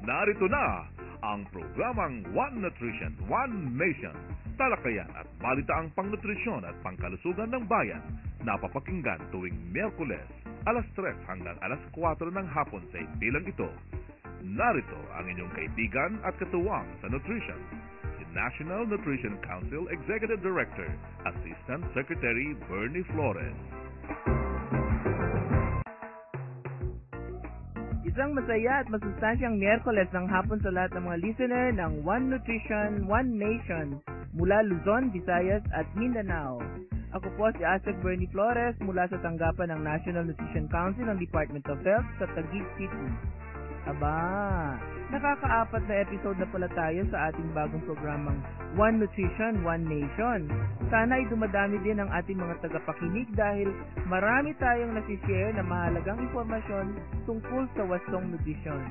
Narito na ang programang One Nutrition, One Nation. Talakayan at balitaang pangnutrisyon at pangkalusugan ng bayan. Napapakinggan tuwing Miyerkules, alas 3 hanggang alas 4 ng hapon sa bilang ito. Narito ang inyong kaibigan at katuwang sa nutrition, si National Nutrition Council Executive Director, Assistant Secretary Bernie Flores. Isang masaya at masustansyang Miyerkules ng hapon sa lahat ng mga listener ng One Nutrition, One Nation mula Luzon, Visayas at Mindanao. Ako po si Asek Bernie Flores mula sa tanggapan ng National Nutrition Council ng Department of Health sa Taguig City. Aba, nakaka-4 na episode na pala tayo sa ating bagong programang One Nutrition, One Nation. Sana ay dumadami din ang ating mga tagapakinig dahil marami tayong nasishare na mahalagang impormasyon tungkol sa wastong nutrisyon.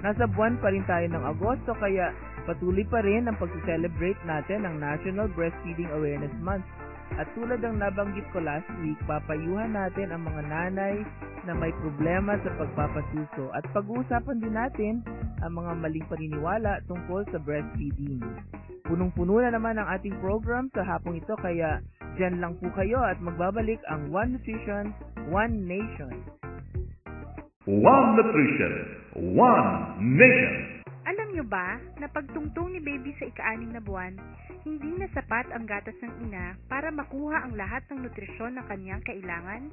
Nasa buwan pa rin tayo ng Agosto kaya patuloy pa rin ang pag-celebrate natin ng National Breastfeeding Awareness Month. At tulad ng nabanggit ko last week, papayuhan natin ang mga nanay na may problema sa pagpapasuso at pag-uusapan din natin ang mga maling paniniwala tungkol sa breastfeeding. Punong-puno na naman ang ating program sa hapong ito kaya dyan lang po kayo at magbabalik ang One Nutrition, One Nation. One Nutrition, One Nation. Alam nyo ba na pagtungtong ni baby sa ika-6 na buwan, hindi na sapat ang gatas ng ina para makuha ang lahat ng nutrisyon ng kanyang kailangan?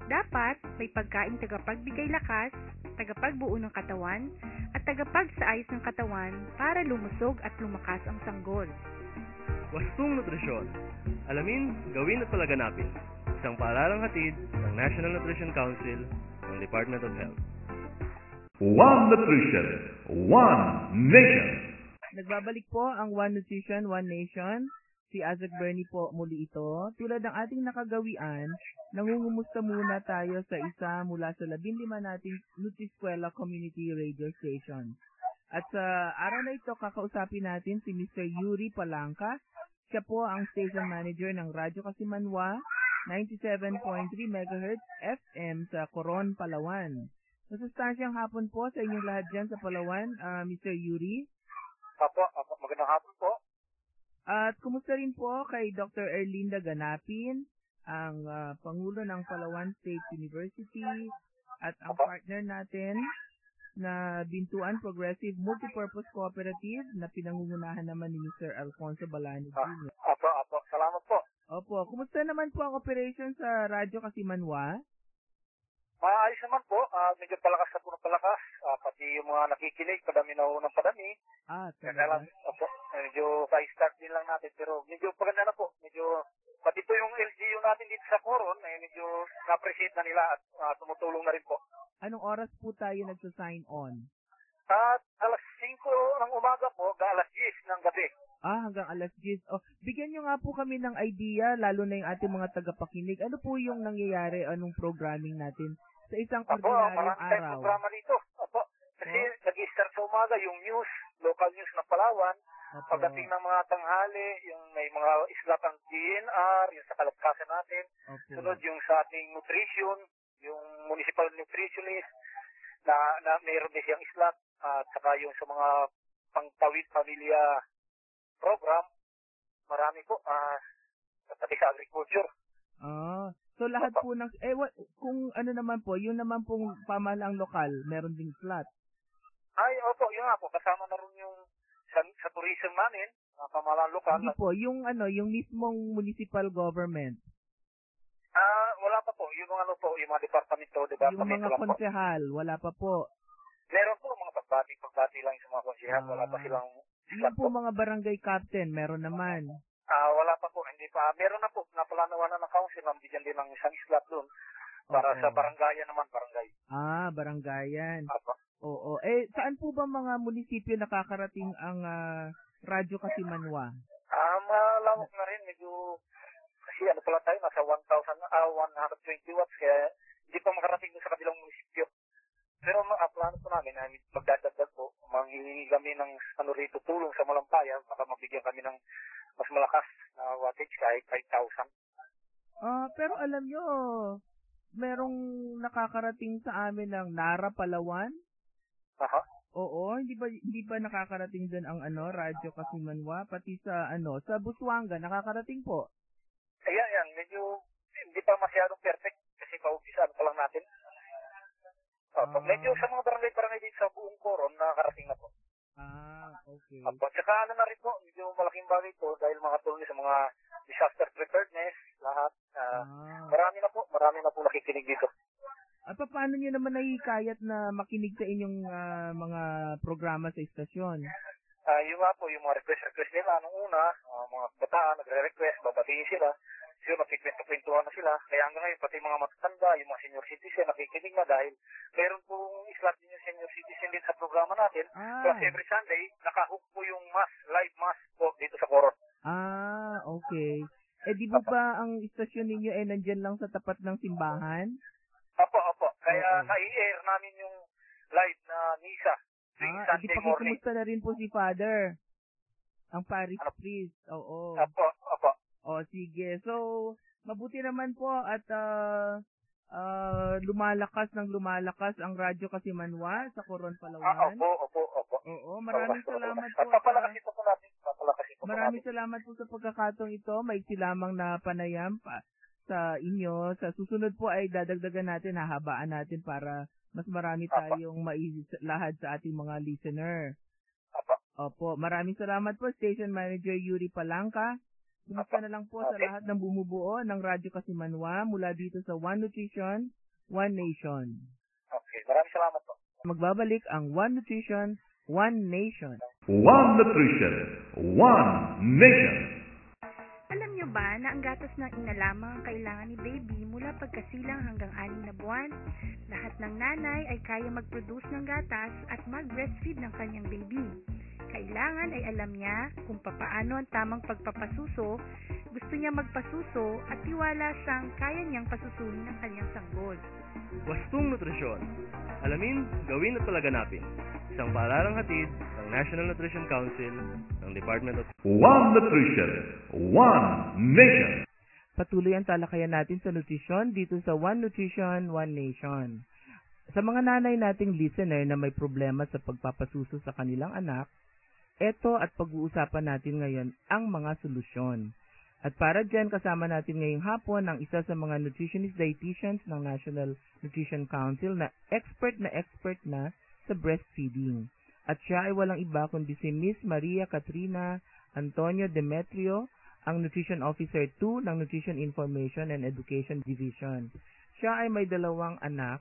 Dapat may pagkain tagapagbigay lakas, tagapagbuo ng katawan, at tagapagsaayos ng katawan para lumusog at lumakas ang sanggol. Wastong nutrisyon. Alamin, gawin at palaganapin. Isang paaralang hatid ng National Nutrition Council ng Department of Health. One Nutrition, One Nation. Nagbabalik po ang One Nutrition, One Nation. Si Asek Bernie po muli ito. Tulad ng ating nakagawian, nangungumusta muna tayo sa isa mula sa 15 nating Nutriskwela Community Radio Station. At sa araw na ito, kakausapin natin si Mr. Yuri Palangka. Siya po ang station manager ng Radyo Kasimanwa, 97.3 MHz FM sa Coron, Palawan. Masustansyang hapon po sa inyong lahat dyan sa Palawan, Mr. Yuri. Apo, magandang hapon po. At kumusta rin po kay Dr. Erlinda Ganapin, ang Pangulo ng Palawan State University at ang partner natin na Bintuan Progressive Multipurpose Cooperative na pinangungunahan naman ni Mr. Alfonso Balani Jr. Apo, salamat po. Opo, kumusta naman po ang operation sa Radyo Kasimanwa? Ayos naman po, medyo palakas na po ng palakas, pati yung mga nakikinig, padami na ho ng padami. Talaga? Opo, medyo ka-start din lang natin, pero medyo paganda na po, medyo, pati po yung LGU natin dito sa Coron, medyo na-appreciate na nila at tumutulong na rin po. Anong oras po tayo nagsa-sign on? At alas 5 ng umaga po, alas 10 ng gabi. Hanggang alas 10. Bigyan nyo nga po kami ng idea, lalo na yung ating mga tagapakinig. Ano po yung nangyayari, anong programming natin sa isang ordinaryong marami tayong araw? programa dito. Kasi nag-start sa umaga yung news, local news ng Palawan. Pagdating ng mga tanghali, yung may mga islat ng DNR, yung sa kalagkasan natin. Sunod yung sa ating nutrition, yung municipal nutritionist, na mayroon din siyang islat. At saka yung sa mga pangtawid pamilya program, marami po pati sa agriculture. So lahat po ng kung ano naman po, yun naman pong pamahalaang lokal, meron ding slot. Opo, yun nga po, kasama na rin yung sa tourism namin, pamahalaang lokal. Hindi po, yung mismong municipal government. Wala pa po, yung mga departamento Yung mga konsehal, wala pa po. Meron po mga pagbati lang sa mga konsehal, wala pa silang yung po mga barangay captain, meron naman. Wala pa po, hindi pa. Meron na po, napalanawan na ng council, bigyan din ng isang slot doon para sa barangayan naman, barangay. Barangayan. Apa. Oo. Saan po ba mga munisipyo nakakarating ang Radyo Kasimanwa? Malawak na rin, medyo, kasi pala tayo, nasa 120 watts, kaya hindi pa makarating sa kabilang munisipyo. Pero plano po namin, magdadagdag po, manghihingi kami ng tulong sa Malampayan, baka mabigyan kami ng mas malakas na wattage kahit 5,000. Pero alam nyo, merong nakakarating sa amin ng Nara, Palawan. Oo, hindi ba nakakarating doon ang Radyo Kasimanwa pati sa sa Busuanga nakakarating po. Ayan, medyo hindi pa masyadong perfect kasi paupisan pa lang natin. Medyo sa mga barangay dito sa buong Coron nakakarating na po. Okay. Tsaka na rin po, medyo malaking bagay po dahil makatulong sa mga disaster preparedness, lahat. Marami na po nakikinig dito. At paano nyo naman nahihikayat na makinig sa inyong mga programa sa istasyon? Yung nga po, yung mga request nila nung una, mga bataan, nagre-request, babatiin sila. So, nakikwento-kwentuhan na sila. Kaya hanggang ngayon, pati mga matatanda, yung mga senior citizen, nakikinig na dahil meron pong slot din yung senior citizen din sa programa natin. Plus every Sunday, nakahook po yung live mass po dito sa Coron. Okay. Di ba ang istasyon ninyo nandyan lang sa tapat ng simbahan? Opo. Kaya nai-air namin yung live na misa tuwing Sunday morning. Pakikumusta na rin po si Father. Ang parish priest. Oo. Opo. Sige. So, mabuti naman po at lumalakas ang Radyo Kasimanwa sa Coron, Palawan. Opo. Oo, maraming salamat po. Papalakasin po natin. Maraming salamat po sa pagkakataong ito. Maiksi lamang na panayam sa inyo. Sa susunod po ay dadagdagan natin, hahabaan natin para mas marami tayong mailahad sa ating mga listener. Opo, maraming salamat po, Station Manager Yuri Palangka. Kumusta na lang po sa lahat ng bumubuo ng Radyo Kasimanwa mula dito sa One Nutrition, One Nation. Okay, maraming salamat po. Magbabalik ang One Nutrition, One Nation. One Nutrition, One Nation. Alam nyo ba na ang gatas ng ina lamang ang kailangan ni baby mula pagkasilang hanggang 6 na buwan? Lahat ng nanay ay kaya mag-produce ng gatas at mag-breastfeed ng kanyang baby. Kailangan ay alam niya kung papaano ang tamang pagpapasuso, gusto niya magpasuso at tiwala siyang kaya niyang pasusuhin ang kanyang sanggol. Wastong Nutrisyon. Alamin, gawin at palaganapin. Isang paaralang hatid ng National Nutrition Council ng Department of One Nutrition, One Nation. Patuloy ang talakayan natin sa nutrisyon dito sa One Nutrition, One Nation. Sa mga nanay nating listener na may problema sa pagpapasuso sa kanilang anak, eto at pag-uusapan natin ngayon ang mga solusyon. At para dyan, kasama natin ngayong hapon ang isa sa mga nutritionist dietitians ng National Nutrition Council na expert na sa breastfeeding. At siya ay walang iba kundi si Miss Maria Katrina Antonio Demetrio, ang Nutrition Officer 2 ng Nutrition Information and Education Division. Siya ay may 2 anak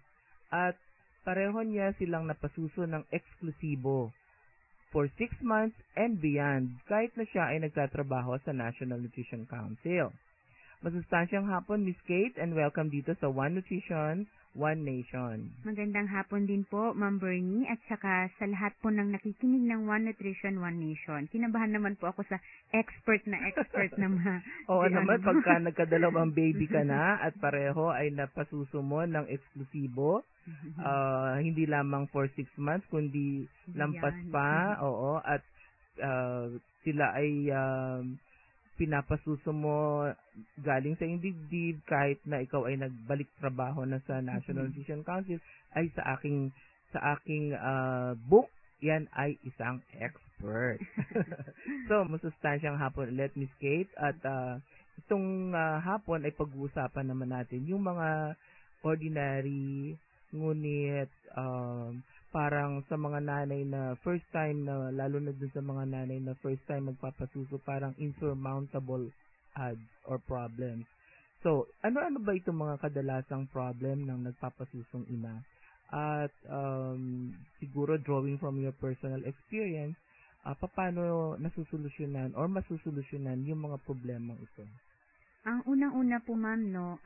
at pareho niya silang napasuso ng eksklusibo for 6 months and beyond, kahit na siya ay nagtatrabaho sa National Nutrition Council. Masustansyang hapon, Miss Kate, and welcome dito sa One Nutrition, One Nation. Magandang hapon din po, Ma'am Bernie, at saka sa lahat po ng nakikinig ng One Nutrition, One Nation. Kinabahan naman po ako sa expert na mga... Oo naman, pagka nagkadalawang baby ka na at pareho ay napasuso mo ng eksklusibo, hindi lamang for 6 months, kundi lampas pa, at sila ay pinapasuso mo galing sa iyong dibdib kahit na ikaw ay nagbalik trabaho na sa National Nutrition Council ay sa aking book, yan ay isang expert. So, masustansyang hapon ulit, Miss Kate, at itong hapon ay pag-uusapan naman natin yung mga ordinary ngunit parang sa mga nanay na first time na, lalo na dun sa mga nanay na first time magpapasuso, parang insurmountable odds or problems. So, ano-ano ba itong mga kadalasang problem ng nagpapasusong ina? At siguro drawing from your personal experience, paano nasusolusyonan or masusolusyonan yung mga problemang ito? Ang unang-una po, ma'am,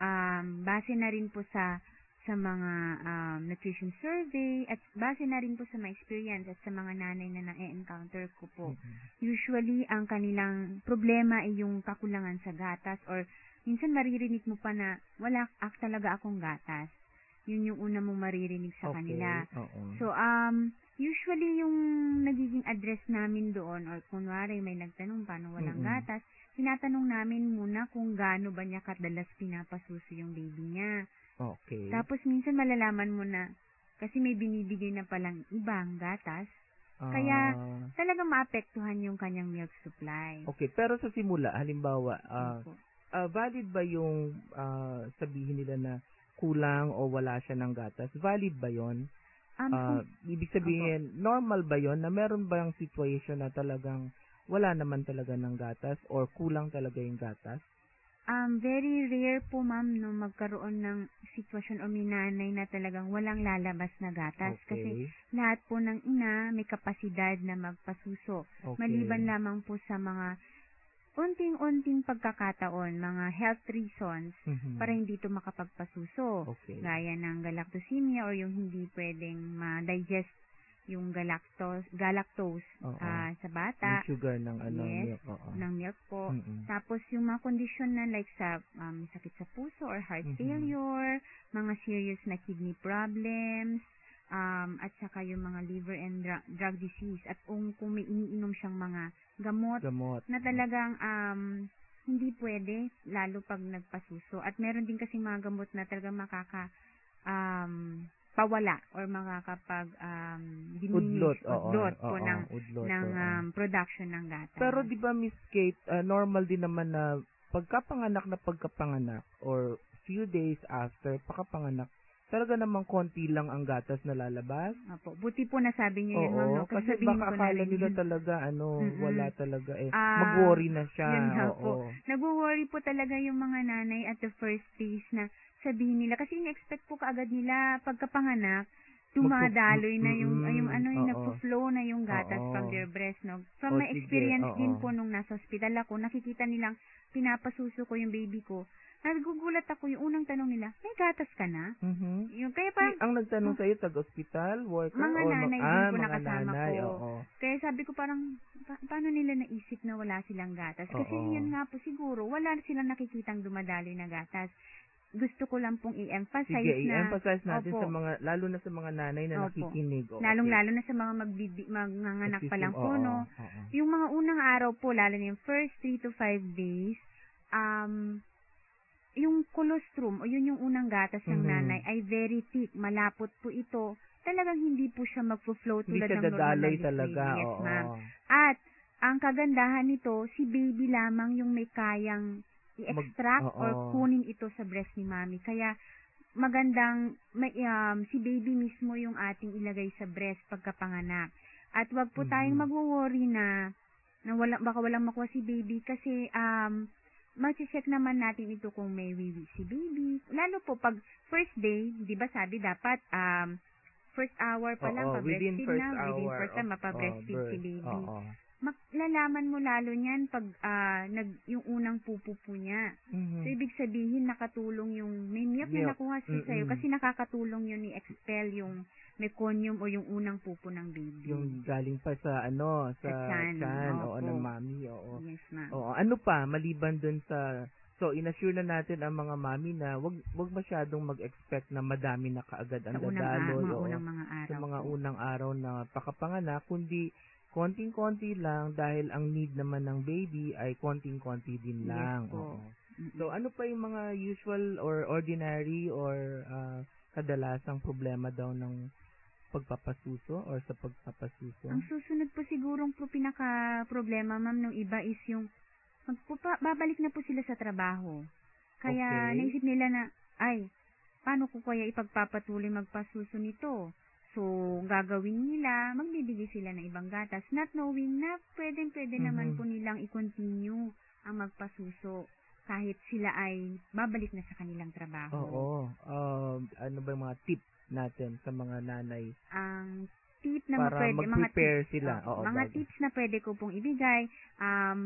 base na rin po sa mga nutrition survey at base na rin po sa my experience at sa mga nanay na na-encounter ko po. Usually, ang kanilang problema ay yung kakulangan sa gatas or minsan maririnig mo pa na wala talaga akong gatas. Yun yung una mong maririnig sa kanila. So, usually yung nagiging address namin doon or kunwari may nagtanong paano walang gatas, tinatanong namin muna kung gaano ba niya kadalas pinapasuso yung baby niya. Okay. Tapos minsan malalaman mo na Kasi may binibigay na palang ibang gatas. Kaya talagang maapektuhan yung kanyang milk supply. Okay, pero sa simula, halimbawa, Opo. valid ba yung sabihin nila na kulang o wala siya ng gatas? Valid ba yon? Ibig sabihin, normal ba yon na meron ba yung situation na talagang wala naman talaga ng gatas or kulang talaga yung gatas? Very rare po, ma'am, no, magkaroon ng sitwasyon o may nanay na talagang walang lalabas na gatas. Kasi lahat po ng ina may kapasidad na magpasuso. Maliban lamang po sa mga unting-unting pagkakataon, mga health reasons para hindi ito makapagpasuso. Gaya ng galactosemia or yung hindi pwedeng ma-digest yung galactose sa bata. Yung sugar ng yes, milk. ng milk po. Tapos yung mga kondisyon na like sa sakit sa puso or heart failure, mga serious na kidney problems, at saka yung mga liver and drug disease. At kung may iniinom siyang mga gamot. Na talagang hindi pwede, lalo pag nagpasuso. At meron din kasi mga gamot na talagang pawala or makakapag diminish udlot ng production ng gatas. Pero di ba, Miss Kate, normal din naman na pagkapanganak or few days after pagkapanganak, talaga namang konti lang ang gatas na lalabas. Opo, buti po nasabi niyo yun, ma'am. No? Kasi baka akala nila talaga, wala talaga mag-worry na siya. Yun nga po. Nag-worry po talaga yung mga nanay at the first phase na sabihin nila. Kasi in-expect po kaagad nila pagkapanganak, dumadaloy na yung nagpo-flow na yung gatas from their breast. No? From my experience din po nung nasa hospital ako, nakikita nilang pinapasuso ko yung baby ko. Nagugulat ako, yung unang tanong nila, may gatas ka na? Yung, kaya parang, ang nagtanong sa'yo, taga-hospital, worker? Mga nanay din po mga nakasama nanay, ko. Kaya sabi ko parang, paano nila naisip na wala silang gatas? Kasi yan nga po siguro, wala silang nakikitang dumadaloy na gatas. Gusto ko lang pong i-emphasize i-emphasize natin sa mga, lalo na sa mga nanay na nakikinig. Lalong-lalo na sa mga magnganganak pa lang po, no? Yung mga unang araw po, lalo na yung first 3 to 5 days, yung colostrum, o yun yung unang gatas ng nanay, ay very thick, malapot po ito. Talagang hindi po siya magpo-flow tulad ng normal na talaga. Yes, ma'am. At, ang kagandahan nito, si baby lamang yung may kayang i-extract or kunin ito sa breast ni mami. Kaya, magandang, si baby mismo yung ating ilagay sa breast pagkapanganak. At wag po tayong magwo-worry na baka walang makuha si baby kasi, mag-check naman natin ito kung may wiwi si baby. Lalo po, pag first day, di ba sabi dapat, first hour pa lang, pa-breastfeed na. Within first time, mapa-breastfeed si baby. Lalaman mo lalo niyan pag yung unang pupo niya. So, ibig sabihin, nakatulong yung may milk na nakuha siya sa'yo kasi nakakatulong yun i-expel yung meconium o yung unang pupo ng baby. Yung galing pa sa chan ng mami. Yes, ma'am. Ano pa, maliban dun sa, so, inassure na natin ang mga mami na wag masyadong mag-expect na madami na kaagad ang dadaloy. Sa mga unang araw na pakapanganak, kundi konting-konti lang dahil ang need naman ng baby ay konting-konti din lang. Yes po. So, ano pa yung mga usual or ordinary or kadalasang problema daw ng pagpapasuso or sa pagpapasuso? Ang susunod po sigurong pinaka-problema, ma'am, ng iba is yung babalik na po sila sa trabaho. Kaya naisip nila na, paano ko kaya ipagpapatuloy magpasuso nito? So, gagawin nila, magbibigay sila ng ibang gatas, not knowing na pwede naman po nilang i-continue ang magpasuso kahit sila ay babalik na sa kanilang trabaho. Ano ba yung mga tip natin sa mga nanay? Ang tip na para mag-prepare sila. Mga tips na pwede ko pong ibigay,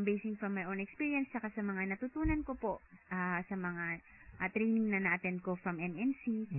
basing from my own experience, saka sa mga natutunan ko po sa mga training na na-attend ko from NNC,